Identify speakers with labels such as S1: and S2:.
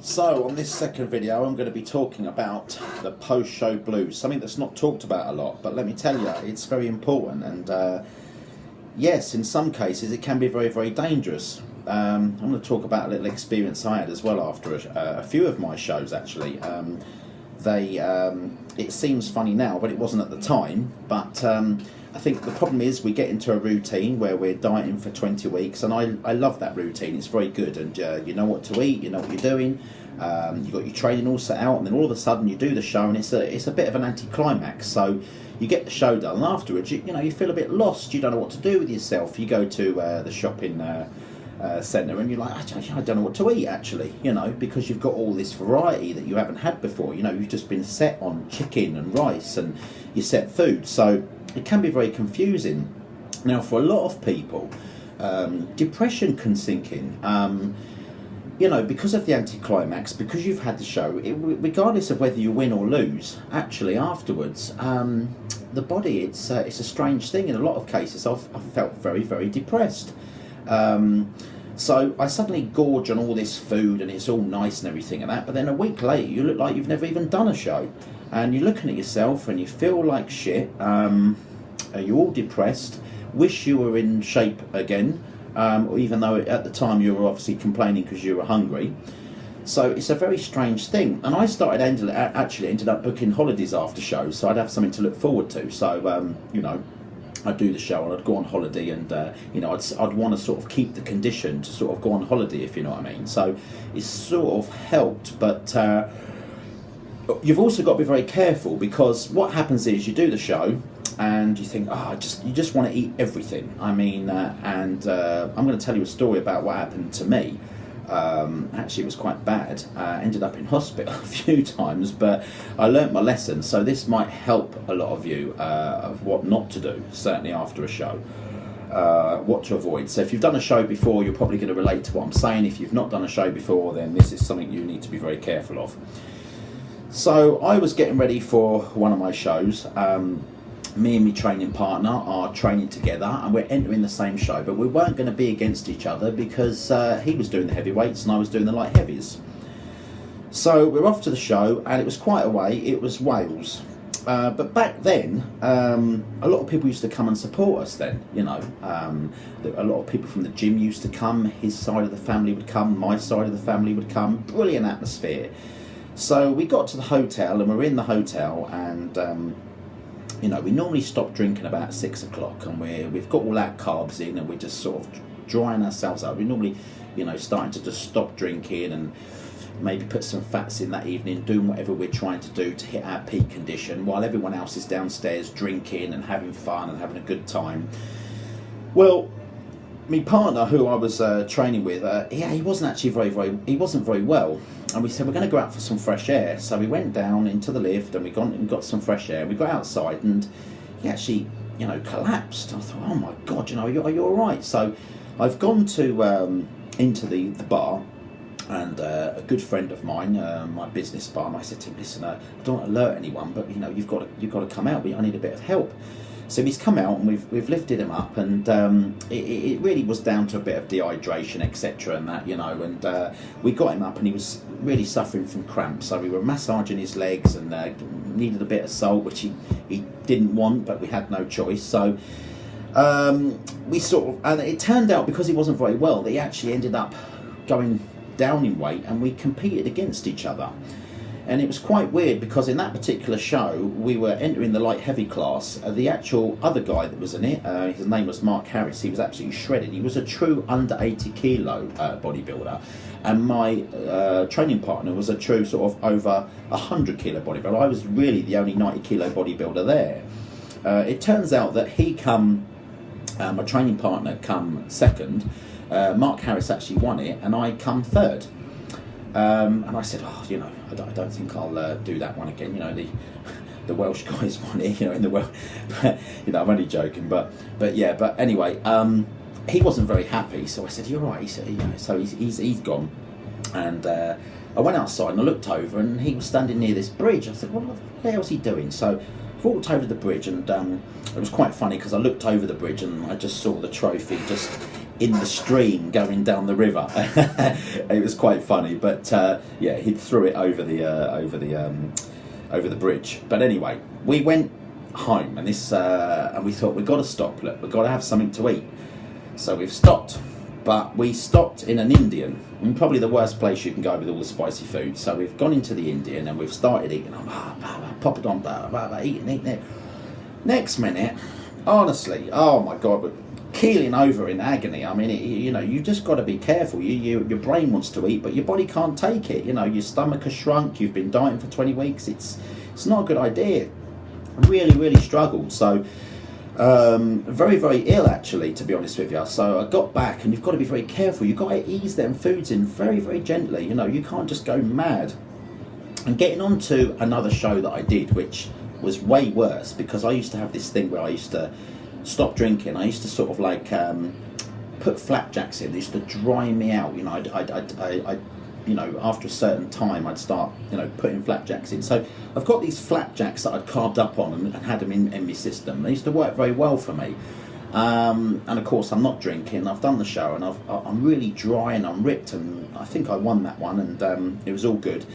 S1: So on this second video I'm going to be talking about the post-show blues, something that's not talked about a lot, but let me tell you, it's very important, and yes, in some cases it can be very, very dangerous. I'm going to talk about a little experience I had as well after a few of my shows actually. It seems funny now, but it wasn't at the time, but I think the problem is we get into a routine where we're dieting for 20 weeks, and I love that routine. It's very good, and you know what to eat, you know what you're doing, you've got your training all set out, and then all of a sudden you do the show and it's a bit of an anticlimax. So you get the show done, and afterwards you feel a bit lost, you don't know what to do with yourself. You go to the shopping centre and you're like, I don't know what to eat actually, because you've got all this variety that you haven't had before. You've just been set on chicken and rice and you set food, so it can be very confusing. Now for a lot of people, depression can sink in, because of the anticlimax, because you've had the show, regardless of whether you win or lose, actually afterwards, the body, it's a strange thing. In a lot of cases I've felt very, very depressed. So I suddenly gorge on all this food and it's all nice and everything and that, but then a week later you look like you've never even done a show, and you're looking at yourself and you feel like shit. You're all depressed, wish you were in shape again, even though at the time you were obviously complaining because you were hungry. So it's a very strange thing, and I ended up booking holidays after shows, so I'd have something to look forward to. So I'd do the show and I'd go on holiday, and I'd want to sort of keep the condition to sort of go on holiday, if you know what I mean. So it's sort of helped, but you've also got to be very careful, because what happens is you do the show and you think, you just want to eat everything. I mean, I'm going to tell you a story about what happened to me. Actually, it was quite bad. Ended up in hospital a few times, but I learnt my lesson, so this might help a lot of you of what not to do, certainly after a show, what to avoid. So if you've done a show before, you're probably going to relate to what I'm saying. If you've not done a show before, then this is something you need to be very careful of. So I was getting ready for one of my shows. Me and my training partner are training together, and we're entering the same show, but we weren't going to be against each other because he was doing the heavyweights and I was doing the light heavies. So we're off to the show, and it was quite a way. It was Wales, but back then a lot of people used to come and support us then. A lot of people from the gym used to come. His side of the family would come, my side of the family would come. Brilliant atmosphere. So we got to the hotel, and we're in the hotel, and we normally stop drinking about 6 o'clock, and we've got all our carbs in, and we're just sort of drying ourselves up. We're normally, starting to just stop drinking and maybe put some fats in that evening, doing whatever we're trying to do to hit our peak condition, while everyone else is downstairs drinking and having fun and having a good time. Well, my partner, who I was training with, he wasn't actually he wasn't very well, and we said we're going to go out for some fresh air. So we went down into the lift and we got some fresh air. We got outside and he actually, collapsed. I thought, oh my God, are you all right? So I've gone to into the bar, and a good friend of mine, my business partner, I said to him, listen, I don't want to alert anyone, but you've got to come out. I need a bit of help. So he's come out, and we've lifted him up, and it really was down to a bit of dehydration, etc. and that, and we got him up, and he was really suffering from cramps. So we were massaging his legs, and needed a bit of salt, which he didn't want, but we had no choice. So and it turned out, because he wasn't very well, that he actually ended up going down in weight, and we competed against each other. And it was quite weird, because in that particular show we were entering the light heavy class. The actual other guy that was in it, his name was Mark Harris. He was absolutely shredded. He was a true under 80 kilo bodybuilder, and my training partner was a true sort of over 100 kilo bodybuilder. I was really the only 90 kilo bodybuilder there. It turns out that my training partner come second. Mark Harris actually won it, and I come third. And I said, I don't think I'll do that one again. The Welsh guys won it, in the Welsh. I'm only joking, but anyway, he wasn't very happy. So I said, you're right. He said, so he's gone, and I went outside and I looked over, and he was standing near this bridge. I said, well, what the hell's he doing? So I walked over the bridge, and it was quite funny, because I looked over the bridge and I just saw the trophy just in the stream going down the river. It was quite funny, but yeah, he threw it over the bridge. But anyway, we went home, and we thought, we've got to stop. Look, we've got to have something to eat. So we've stopped, but we stopped in an Indian, and probably the worst place you can go with all the spicy food. So we've gone into the Indian and we've started eating. Pop it on, eating it. Next minute, honestly, oh my God, we're keeling over in agony. I mean, you just got to be careful. Your brain wants to eat, but your body can't take it. Your stomach has shrunk. You've been dieting for 20 weeks. It's not a good idea. Really, really struggled. So very, very ill, actually, to be honest with you. So I got back, and you've got to be very careful. You've got to ease them foods in very, very gently. You can't just go mad. And getting on to another show that I did, which was way worse, because I used to have this thing where I used to stop drinking. I used to sort of like put flapjacks in. They used to dry me out. After a certain time, I'd start, putting flapjacks in. So I've got these flapjacks that I'd carved up on and had them in my system. They used to work very well for me. And of course, I'm not drinking. I've done the show, and I'm really dry and I'm ripped, and I think I won that one, and it was all good.